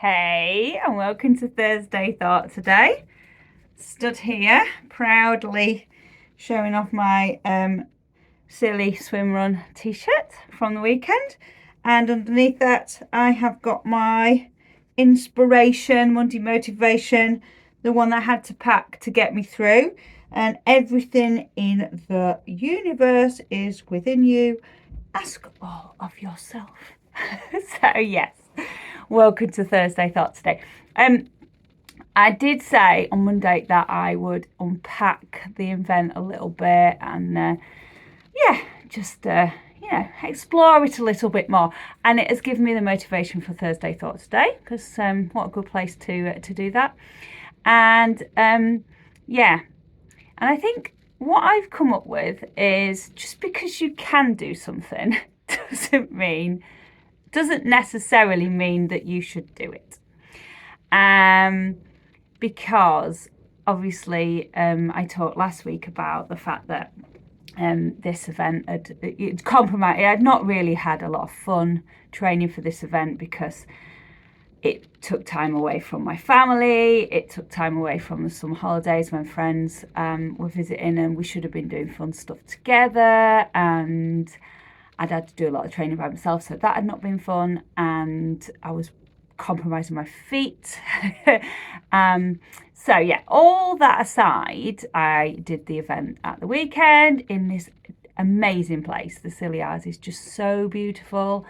Hey, and welcome to Thursday Thought today. Stood here proudly showing off my silly swim run t-shirt from the weekend, and underneath that I have got my inspiration Monday motivation, the one that I had to pack to get me through. And everything in the universe is within you. Ask all of yourself. So yes, welcome to Thursday Thought today. I did say on Monday that I would unpack the event a little bit and just explore it a little bit more. And it has given me the motivation for Thursday Thought today, because what a good place to do that. And and I think what I've come up with is, just because you can do something doesn't necessarily mean that you should do it. Because obviously I talked last week about the fact that this event had compromised. I had not really had a lot of fun training for this event because it took time away from my family. It took time away from the summer holidays when friends were visiting, and we should have been doing fun stuff together. And I'd had to do a lot of training by myself, so that had not been fun. And I was compromising my feet. So yeah, all that aside, I did the event at the weekend in this amazing place. The Scilly Isles is just so beautiful.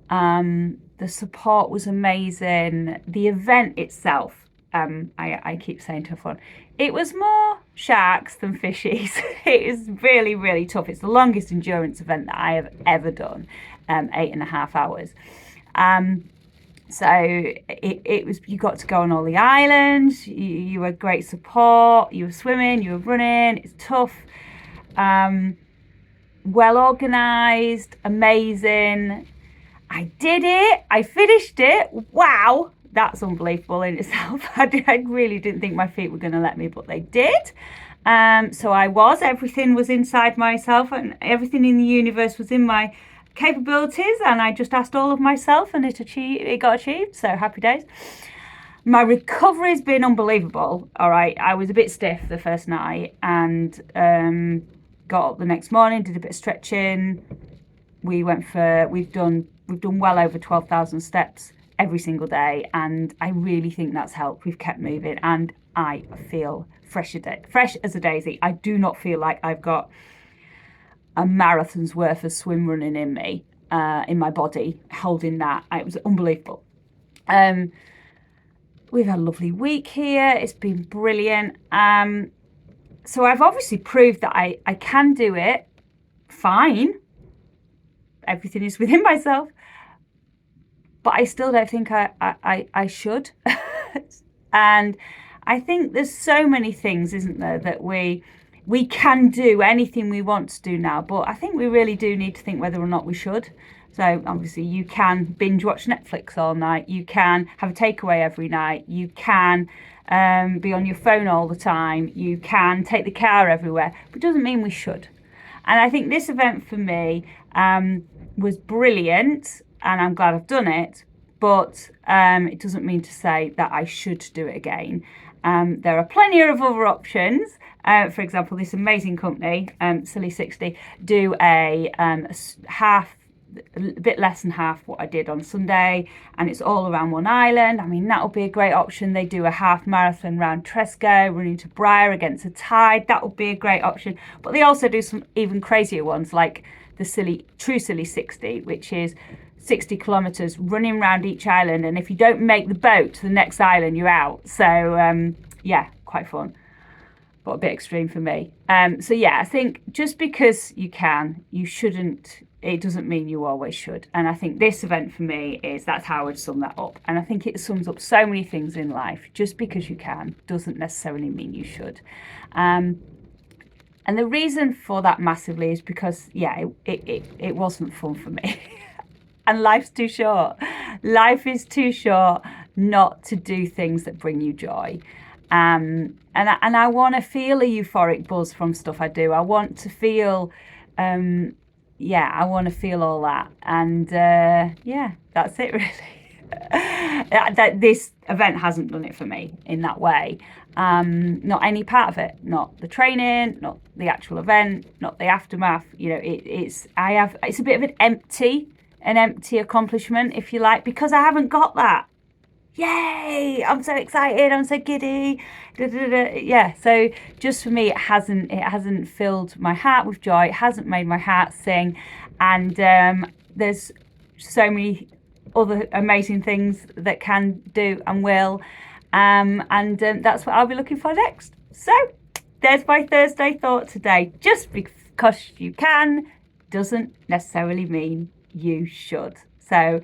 The support was amazing. The event itself, I keep saying to everyone, it was more sharks than fishies. It is really, really tough. It's the longest endurance event that I have ever done, 8.5 hours. So it was, you got to go on all the islands, you had great support, you were swimming, you were running, it's tough, well organised, amazing. I did it, I finished it, wow, that's unbelievable in itself. I really didn't think my feet were going to let me, but they did. So everything was inside myself, and everything in the universe was in my capabilities, and I just asked all of myself, and it got achieved. So happy days. My recovery has been unbelievable. All right, I was a bit stiff the first night, and got up the next morning, did a bit of stretching. We've done well over 12,000 steps every single day, and I really think that's helped. We've kept moving, and I feel fresh as a daisy. I do not feel like I've got a marathon's worth of swim running in me, in my body, holding that. It was unbelievable. We've had a lovely week here. It's been brilliant. So I've obviously proved that I can do it fine. Everything is within myself. But I still don't think I should. And I think there's so many things, isn't there, that we can do anything we want to do now, but I think we really do need to think whether or not we should. So obviously you can binge watch Netflix all night, you can have a takeaway every night, you can be on your phone all the time, you can take the car everywhere, but it doesn't mean we should. And I think this event for me was brilliant, and I'm glad I've done it, but it doesn't mean to say that I should do it again. There are plenty of other options. For example, this amazing company, Silly 60, do a bit less than half what I did on Sunday, and it's all around one island. I mean, that would be a great option. They do a half marathon round Tresco, running to Briar against the tide. That would be a great option. But they also do some even crazier ones, like the True Silly 60, which is 60 kilometers running around each island, and if you don't make the boat to the next island, you're out. So quite fun, but a bit extreme for me. So yeah, I think just because you can, you shouldn't, it doesn't mean you always should. And I think this event for me that's how I would sum that up. And I think it sums up so many things in life. Just because you can doesn't necessarily mean you should. And the reason for that massively is because, it wasn't fun for me. And life's too short. Life is too short not to do things that bring you joy. And I want to feel a euphoric buzz from stuff I do. I want to feel, I want to feel all that. And that's it really. that this event hasn't done it for me in that way. Not any part of it, not the training, not the actual event, not the aftermath. You know, it's a bit of an empty accomplishment, if you like, because I haven't got that. Yay! I'm so excited. I'm so giddy. Da, da, da. Yeah. So just for me, it hasn't filled my heart with joy. It hasn't made my heart sing. And there's so many other amazing things that can do and will. That's what I'll be looking for next. So there's my Thursday thought today. Just because you can doesn't necessarily mean you should. So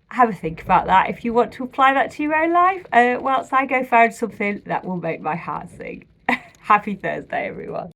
have a think about that if you want to apply that to your own life, whilst I go find something that will make my heart sing. Happy Thursday, everyone.